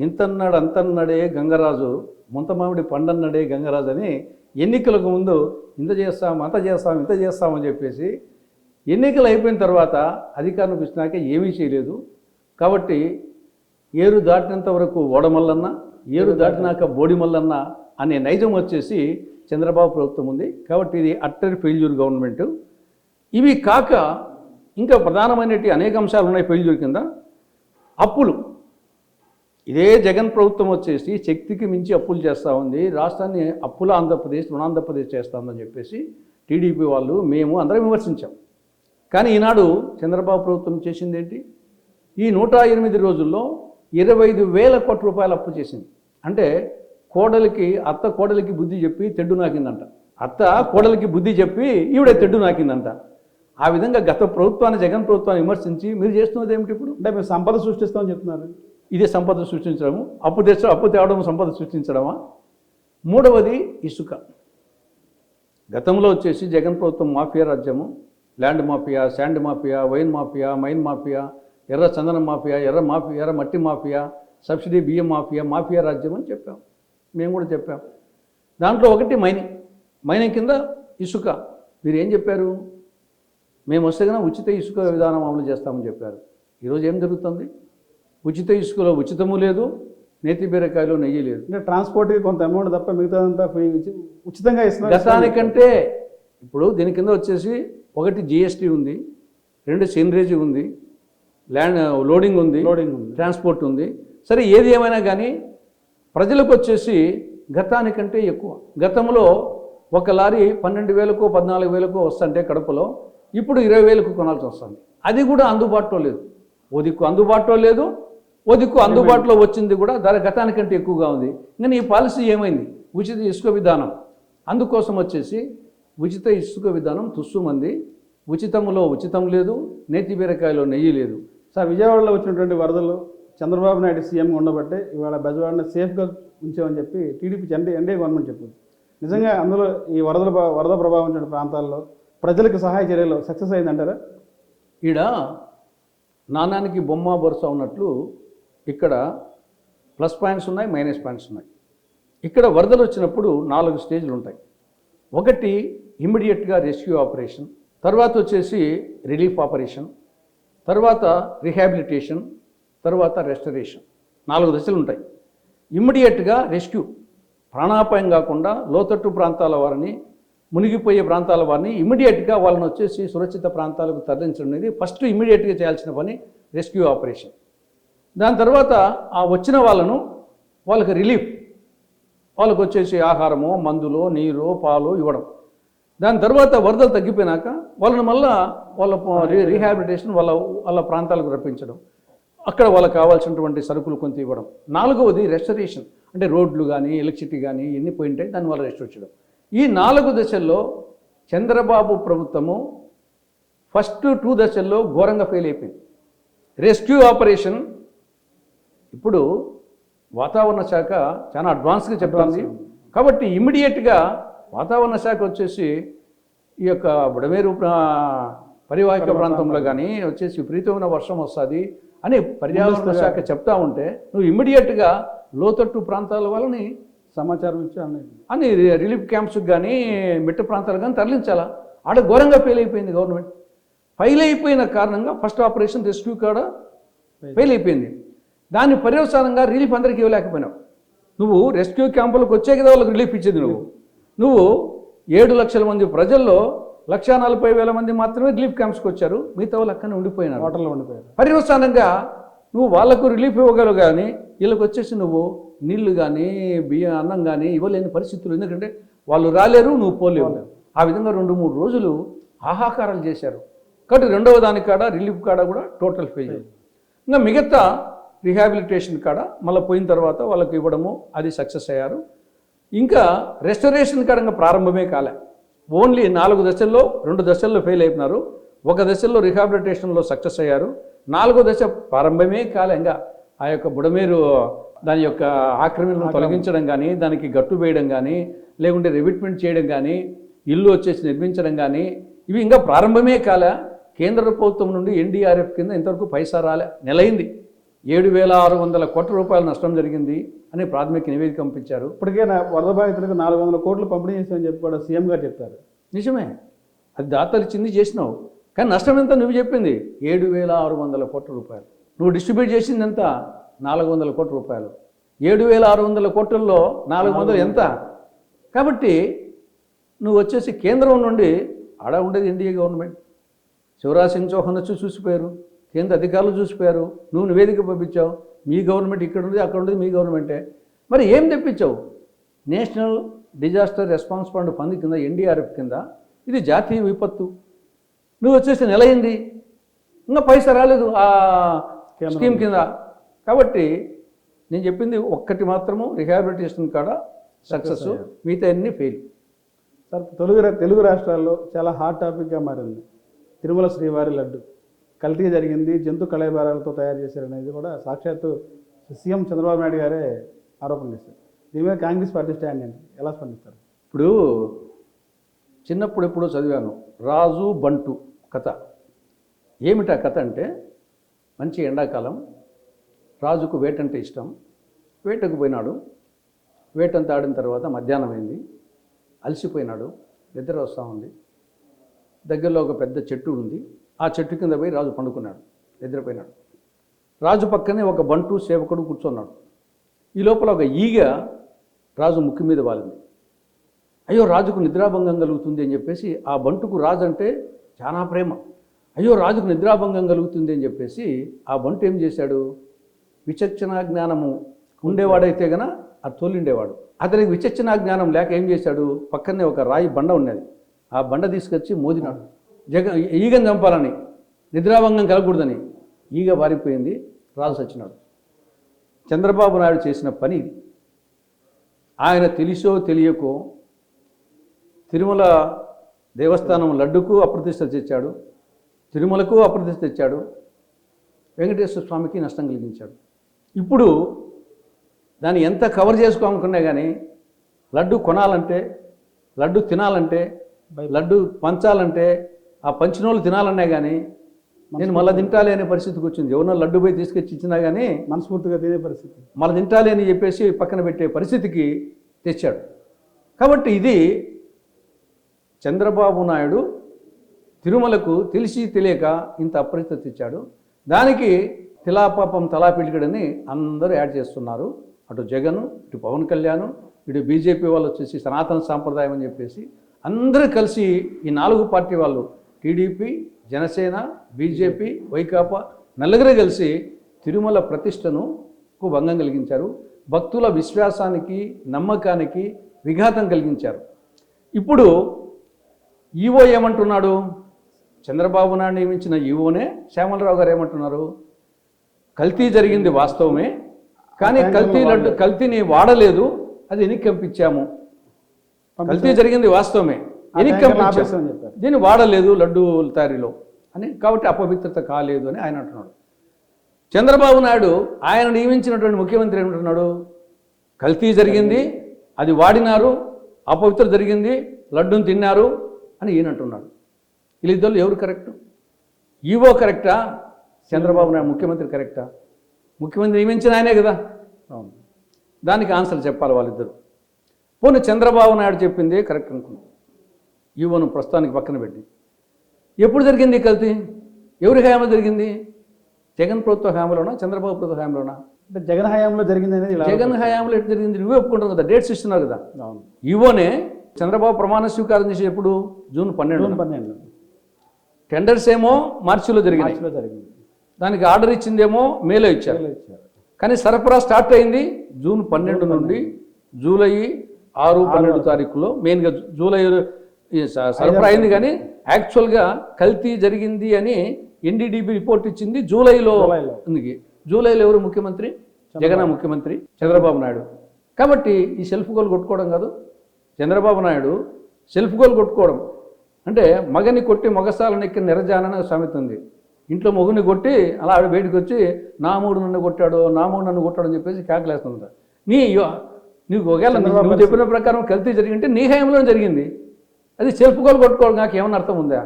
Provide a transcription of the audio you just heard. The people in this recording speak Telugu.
ఇంతన్నాడు అంతన్నాడే గంగరాజు ముంతమామిడి పండన్నాడే గంగరాజు అని ఎన్నికలకు ముందు ఇంత చేస్తాం అంత చేస్తాం ఇంత చేస్తామని చెప్పేసి ఎన్నికలు అయిపోయిన తర్వాత అధికారం ఇచ్చినాక ఏమీ చేయలేదు. కాబట్టి ఏరు దాటినంత వరకు ఓడమల్లన్న, ఏరు దాటినాక బోడిమల్లన్న అనే నైజం వచ్చేసి చంద్రబాబు ప్రభుత్వం ఉంది. కాబట్టి ఇది అట్టర్ ఫెయిల్యూర్ గవర్నమెంట్. ఇవి కాక ఇంకా ప్రధానమైనటువంటి అనేక అంశాలు ఉన్నాయి ఫెయిల్యూర్ కింద. అప్పులు, ఇదే జగన్ ప్రభుత్వం వచ్చేసి శక్తికి మించి అప్పులు చేస్తూ ఉంది. రాష్ట్రాన్ని అప్పుల ఆంధ్రప్రదేశ్, రుణాంధ్రప్రదేశ్ చేస్తామని చెప్పేసి టీడీపీ వాళ్ళు మేము అందరం విమర్శించాం. కానీ ఈనాడు చంద్రబాబు ప్రభుత్వం చేసింది ఏంటి? ఈ 108 రోజుల్లో 25,000 కోట్ల రూపాయలు అప్పు చేసింది. అంటే అత్త కోడలికి బుద్ధి చెప్పి తెడ్డు నాకిందంట. అత్త కోడలికి బుద్ధి చెప్పి ఈవిడే తెడ్డు నాకిందంట. ఆ విధంగా గత ప్రభుత్వాన్ని, జగన్ ప్రభుత్వాన్ని విమర్శించి మీరు చేస్తున్నది ఏమిటి? ఇప్పుడు అంటే మీరు సంపద సృష్టిస్తామని చెప్తున్నారు. ఇదే సంపద సృష్టించడము, అప్పు తేవడం సంపద సృష్టించడమా? మూడవది ఇసుక. గతంలో వచ్చేసి జగన్ ప్రభుత్వం మాఫియా రాజ్యము, land mafia, sand mafia, wine mafia, mine mafia, ఎర్ర చందనం మాఫియా, ఎర్ర మట్టి మాఫియా, సబ్సిడీ బియ్యం మాఫియా, మాఫియా రాజ్యం అని చెప్పాం. మేము కూడా చెప్పాం. దాంట్లో ఒకటి మైనింగ్ కింద ఇసుక. మీరు ఏం చెప్పారు? మేము వస్తే కన్నా ఉచిత ఇసుక విధానం అమలు చేస్తామని చెప్పారు. ఈరోజు ఏం జరుగుతుంది? ఉచిత ఇసుకలో ఉచితము లేదు, నేతి బీరకాయలో నెయ్యి లేదు. అంటే ట్రాన్స్పోర్ట్కి కొంత అమౌంట్ తప్ప మిగతాదంతా ఫ్రీ ఉచితంగా ఇస్తున్నారు. గతానికంటే ఇప్పుడు దీని కింద వచ్చేసి 1 జిఎస్టీ ఉంది, 2 సెనరేజీ ఉంది, ల్యాండ్ లోడింగ్ ఉంది, ట్రాన్స్పోర్ట్ ఉంది. సరే, ఏది ఏమైనా కానీ ప్రజలకు వచ్చేసి గతానికంటే ఎక్కువ. గతంలో ఒక లారీ 12,000కో 14,000కో వస్తుంటే కడపలో, ఇప్పుడు 20,000కు కొనాల్సి వస్తుంది. అది కూడా అందుబాటులో లేదు. ఓ దిక్కు అందుబాటులో లేదు, ఓ దిక్కు అందుబాటులో వచ్చింది కూడా ధర గతానికంటే ఎక్కువగా ఉంది. కానీ ఈ పాలసీ ఏమైంది? ఉచిత ఇసుక విధానం. అందుకోసం వచ్చేసి ఉచిత ఇసుక విధానం తుస్సుమంది. ఉచితంలో ఉచితం లేదు, నేతి బీరకాయలో నెయ్యి లేదు. సార్, విజయవాడలో వచ్చినటువంటి వరదలు చంద్రబాబు నాయుడు సీఎంగా ఉండబట్టే ఇవాళ బెజవాడని సేఫ్గా ఉంచామని చెప్పి టీడీపీ ఎన్డీఏ గవర్నమెంట్ చెప్పింది. నిజంగా అందులో ఈ వరద ప్రభావం ఉన్న ప్రాంతాల్లో ప్రజలకు సహాయ చర్యలు సక్సెస్ అయిందంటారా? ఈడ నాణానికి బొమ్మ బొరుస ఉన్నట్లు ఇక్కడ ప్లస్ పాయింట్స్ ఉన్నాయి, మైనస్ పాయింట్స్ ఉన్నాయి. ఇక్కడ వరదలు వచ్చినప్పుడు 4 స్టేజ్లు ఉంటాయి. ఒకటి ఇమ్మీడియట్గా రెస్క్యూ ఆపరేషన్, తర్వాత వచ్చేసి రిలీఫ్ ఆపరేషన్, తర్వాత రిహాబిలిటేషన్, తర్వాత రెస్టరేషన్. 4 దశలు ఉంటాయి. ఇమ్మీడియట్గా రెస్క్యూ, ప్రాణాపాయం కాకుండా లోతట్టు ప్రాంతాల వారిని, మునిగిపోయే ప్రాంతాల వారిని ఇమ్మీడియట్గా వాళ్ళని వచ్చేసి సురక్షిత ప్రాంతాలకు తరలించడం అనేది ఫస్ట్ ఇమ్మీడియట్గా చేయాల్సిన పని, రెస్క్యూ ఆపరేషన్. దాని తర్వాత ఆ వచ్చిన వాళ్ళకి రిలీఫ్, వాళ్ళకు వచ్చేసి ఆహారము, మందులు, నీరు, పాలు ఇవ్వడం. దాని తర్వాత వరదలు తగ్గిపోయినాక వాళ్ళని మళ్ళా వాళ్ళ రీహాబిలిటేషన్, వాళ్ళ ప్రాంతాలకు రప్పించడం, అక్కడ వాళ్ళకి కావాల్సినటువంటి సరుకులు కొంత ఇవ్వడం. 4వది రెస్టరేషన్, అంటే రోడ్లు కానీ ఎలక్ట్రిసిటీ కానీ ఎన్ని పోయింటాయి దానివల్ల రెస్టోర్ చేయడం. ఈ 4 దశల్లో చంద్రబాబు ప్రభుత్వము ఫస్ట్ 2 దశల్లో ఘోరంగా ఫెయిల్ అయిపోయింది. రెస్క్యూ ఆపరేషన్ ఇప్పుడు వాతావరణ శాఖ చాలా అడ్వాన్స్గా చెప్తుంది. కాబట్టి ఇమ్మీడియట్గా వాతావరణ శాఖ వచ్చేసి ఈ యొక్క బుడమేరు పరివాహిక ప్రాంతంలో కానీ వచ్చేసి విపరీతమైన వర్షం వస్తుంది అని పర్యావరణ శాఖ చెప్తా ఉంటే నువ్వు ఇమ్మీడియట్గా లోతట్టు ప్రాంతాల వాళ్ళని సమాచారం ఇచ్చి అని రిలీఫ్ క్యాంప్స్కి కానీ మిట్ట ప్రాంతాలు కానీ తరలించాలా? ఆడ ఘోరంగా ఫెయిల్ అయిపోయింది గవర్నమెంట్. ఫెయిల్ అయిపోయిన కారణంగా ఫస్ట్ ఆపరేషన్ రెస్క్యూ కాడ ఫెయిల్ అయిపోయింది. దాని పర్యవసానంగా రిలీఫ్ అందరికీ ఇవ్వలేకపోయినావు. నువ్వు రెస్క్యూ క్యాంపులకు వచ్చే కదా వాళ్ళకి రిలీఫ్ ఇచ్చేది. నువ్వు 7 లక్షల మంది ప్రజల్లో 1,40,000 మంది మాత్రమే రిలీఫ్ క్యాంప్స్కి వచ్చారు. మిగతా వాళ్ళు అక్కడనే ఉండిపోయినారు, హోటల్లో ఉండిపోయారు. పర్యవసానంగా నువ్వు వాళ్లకు రిలీఫ్ ఇవ్వగలవు కానీ వీళ్ళకి వచ్చేసి నువ్వు నీళ్లు కానీ బియ్యం అన్నం కానీ ఇవ్వలేని పరిస్థితులు. ఎందుకంటే వాళ్ళు రాలేరు, నువ్వు పోలేవు. ఆ విధంగా 2-3 రోజులు ఆహాకారాలు చేశారు. కాబట్టి 2వ దాని కాడ రిలీఫ్ కాడ కూడా టోటల్ ఫెయిల్. ఇంకా మిగతా రిహాబిలిటేషన్ కాడ మళ్ళీ పోయిన తర్వాత వాళ్ళకి ఇవ్వడము అది సక్సెస్ అయ్యారు. ఇంకా రెస్టరేషన్ కాడ ఇంకా ప్రారంభమే కాలే. ఓన్లీ 4 దశల్లో 2 దశల్లో ఫెయిల్ అయిపోయినారు. 1 దశల్లో రిహాబిలిటేషన్లో సక్సెస్ అయ్యారు. 4వ దశ ప్రారంభమే కాలే. ఇంకా ఆ యొక్క బుడమేరు దాని యొక్క ఆక్రమణను తొలగించడం కానీ, దానికి గట్టు వేయడం కానీ, లేకుంటే రివిట్మెంట్ చేయడం కానీ, ఇల్లు వచ్చేసి నిర్మించడం కానీ ఇవి ఇంకా ప్రారంభమే కాలే. కేంద్ర ప్రభుత్వం నుండి ఎన్డీఆర్ఎఫ్ కింద ఇంతవరకు పైసా రాలే. నెలైంది. 7,600 కోట్ల రూపాయల నష్టం జరిగింది అని ప్రాథమిక నివేదిక పంపించారు. ఇప్పటికే వరద బాధితులకు 400 కోట్లు పంపిణీ చేశామని చెప్పి కూడా సీఎం గారు చెప్పారు. నిజమే, అది దాతలు ఇచ్చింది చేసినావు, కానీ నష్టం ఎంత నువ్వు చెప్పింది 7,600 కోట్ల రూపాయలు. నువ్వు డిస్ట్రిబ్యూట్ చేసింది ఎంత 400 కోట్ల రూపాయలు. 7,600 కోట్లలో 400 ఎంత? కాబట్టి నువ్వు వచ్చేసి కేంద్రం నుండి ఆడ ఉండేది ఎన్డీఏ గవర్నమెంట్, శివరాజ్ సింగ్ చౌహాన్ వచ్చి చూసిపోయారు, కేంద్ర అధికారులు చూసిపోయారు, నువ్వు నివేదిక పంపించావు, మీ గవర్నమెంట్ ఇక్కడ ఉంది అక్కడ ఉండేది మీ గవర్నమెంటే. మరి ఏం తెప్పించావు? నేషనల్ డిజాస్టర్ రెస్పాన్స్ ఫండ్ కింద ఎన్డీఆర్ఎఫ్ కింద ఇది జాతీయ విపత్తు. నువ్వు వచ్చేసి నెల అయింది, ఇంకా పైసా రాలేదు ఆ స్కీమ్ కింద. కాబట్టి నేను చెప్పింది ఒక్కటి మాత్రము, రిహాబిలిటేషన్ కాడ సక్సెస్, మిగతా అన్ని ఫెయిల్. సార్, తెలుగు రాష్ట్రాల్లో చాలా హాట్ టాపిక్గా మారింది తిరుమల శ్రీవారి లడ్డు. కల్తీ జరిగింది, జంతు కళేబరాలతో తయారు చేశారనేది కూడా సాక్షాత్తు సీఎం చంద్రబాబు నాయుడు గారే ఆరోపణ చేశారు. దీని మీద కాంగ్రెస్ పార్టీ స్టాండ్ ఏంటి, ఎలా స్పందిస్తారు? ఇప్పుడు చిన్నప్పుడు ఎప్పుడో చదివాను రాజు బంటు కథ. ఏమిటా కథ అంటే, మంచి ఎండాకాలం, రాజుకు వేటంటే ఇష్టం, వేటకు పోయినాడు. వేటంతా ఆడిన తర్వాత మధ్యాహ్నం అయింది, అలసిపోయినాడు, నిద్ర వస్తూ ఉంది. దగ్గరలో ఒక పెద్ద చెట్టు ఉంది, ఆ చెట్టు కింద పోయి రాజు పండుకున్నాడు, నిద్రపోయినాడు. రాజు పక్కనే ఒక బంటు సేవకుడు కూర్చున్నాడు. ఈ లోపల ఒక ఈగ రాజు ముక్కు మీద వాలింది. అయ్యో రాజుకు నిద్రాభంగం కలుగుతుంది అని చెప్పేసి, ఆ బంటుకు రాజు అంటే చాలా ప్రేమ, అయ్యో రాజుకు నిద్రాభంగం కలుగుతుంది అని చెప్పేసి ఆ బంటు ఏం చేశాడు, విచక్షణ జ్ఞానము ఉండేవాడైతే గన ఆ తోలిండేవాడు. అతనికి విచక్షణ జ్ఞానం లేక ఏం చేశాడు, పక్కనే ఒక రాయి బండ ఉన్నది, ఆ బండ తీసుకొచ్చి మోదినాడు. ఈగను చంపాలని, నిద్రాభంగం కలగకూడదని. ఈగ వారిపోయింది, రాజు చచ్చినాడు. చంద్రబాబు నాయుడు చేసిన పని ఇది. ఆయన తెలిసో తెలియకో తిరుమల దేవస్థానం లడ్డుకు అప్రతిష్ట తెచ్చాడు, తిరుమలకు అప్రతిష్ట తెచ్చాడు, వెంకటేశ్వర స్వామికి నష్టం కలిగించాడు. ఇప్పుడు దాన్ని ఎంత కవర్ చేసుకోవాలనుకున్నా కానీ లడ్డు కొనాలంటే, లడ్డు తినాలంటే, లడ్డు పంచాలంటే, ఆ పంచినోళ్ళు తినాలన్నా కానీ నేను మళ్ళీ తింటాలి అనే పరిస్థితికి వచ్చింది. ఎవరన్నా లడ్డు పోయి తీసుకొచ్చి ఇచ్చినా కానీ మనస్ఫూర్తిగా తినే పరిస్థితి, మళ్ళీ తింటాలి అని చెప్పేసి పక్కన పెట్టే పరిస్థితికి తెచ్చాడు. కాబట్టి ఇది చంద్రబాబు నాయుడు తిరుమలకు తెలిసి తెలియక ఇంత అప్రతిష్ట తెచ్చాడు. దానికి తిలాపాపం తలాపిడిగడని అందరూ యాడ్ చేస్తున్నారు. అటు జగన్, ఇటు పవన్ కళ్యాణ్, ఇటు బీజేపీ వాళ్ళు వచ్చేసి సనాతన సాంప్రదాయం అని చెప్పేసి అందరూ కలిసి, ఈ 4 పార్టీ వాళ్ళు టీడీపీ, జనసేన, బీజేపీ, వైకాపా నలుగురే కలిసి తిరుమల ప్రతిష్టను భంగం కలిగించారు. భక్తుల విశ్వాసానికి, నమ్మకానికి విఘాతం కలిగించారు. ఇప్పుడు ఈవో ఏమంటున్నాడు, చంద్రబాబు నాయుడు నియమించిన ఈవోనే శ్యామలరావు గారు ఏమంటున్నారు, కల్తీ జరిగింది వాస్తవమే, కానీ కల్తీని వాడలేదు, అది వెనక్కి పంపించాము. కల్తీ జరిగింది వాస్తవమే, వెనక్కి పంపించాము, దీన్ని వాడలేదు లడ్డు తయారీలో అని, కాబట్టి అపవిత్రత కాలేదు అని ఆయన అంటున్నాడు. చంద్రబాబు నాయుడు ఆయన నియమించినటువంటి ముఖ్యమంత్రి ఏమంటున్నాడు, కల్తీ జరిగింది, అది వాడినారు, అపవిత్రత జరిగింది, లడ్డూని తిన్నారు అని ఈయన అంటున్నాడు. వీళ్ళిద్దరు ఎవరు కరెక్ట్? ఈవో కరెక్టా, చంద్రబాబు నాయుడు ముఖ్యమంత్రి కరెక్టా? ముఖ్యమంత్రి నియమించిన ఆయనే కదా, దానికి ఆన్సర్ చెప్పాలి వాళ్ళిద్దరు. పోనీ చంద్రబాబు నాయుడు చెప్పింది కరెక్ట్ అనుకున్నాం, ఈవోను ప్రస్తుతానికి పక్కన పెట్టి. ఎప్పుడు జరిగింది కల్తీ? ఎవరి హయాంలో జరిగింది? జగన్ ప్రభుత్వ హయాంలోనా, చంద్రబాబు ప్రభుత్వ హయాంలోనా? అంటే జగన్ హయాంలో జరిగింది అనేది, జగన్ హయాంలో ఎప్పుడు జరిగింది నువ్వే ఒప్పుకుంటావు కదా, డేట్స్ ఇస్తున్నారు కదా. ఈవోనే చంద్రబాబు ప్రమాణ స్వీకారం చేసి ఎప్పుడు, జూన్ 12. టెండర్స్ ఏమో మార్చిలో జరిగింది, దానికి ఆర్డర్ ఇచ్చిందేమో మేలో ఇచ్చారు. కానీ సరఫరా స్టార్ట్ అయింది జూన్ 12 నుండి జూలై 6, 12 తారీఖులో మెయిన్గా జూలై సరఫరా అయింది. కానీ యాక్చువల్గా కల్తీ జరిగింది అని ఎన్డీడీబీ రిపోర్ట్ ఇచ్చింది జూలైలో. జూలైలో ఎవరు ముఖ్యమంత్రి? జగన్ ముఖ్యమంత్రి, చంద్రబాబు నాయుడు. కాబట్టి ఈ సెల్ఫ్ గోల్ కొట్టుకోవడం కాదు, చంద్రబాబు నాయుడు సెల్ఫ్ గోల్ కొట్టుకోవడం అంటే, మగని కొట్టి మొగసాలను ఎక్కిన నిరజానని సామెత ఉంది. ఇంట్లో మొగుని కొట్టి అలా ఆవిడ బయటకు వచ్చి నా మూడు నన్ను కొట్టాడు, నా మూడు నన్ను కొట్టాడు అని చెప్పేసి కేకలేస్తుంది. నీకు ఒకవేళ నువ్వు చెప్పిన ప్రకారం కల్తీ జరిగింటే నీ హయాంలో జరిగింది, అది సెల్ఫ్ గోల్ కొట్టుకోవడం నాకు ఏమన్నా అర్థం ఉందా?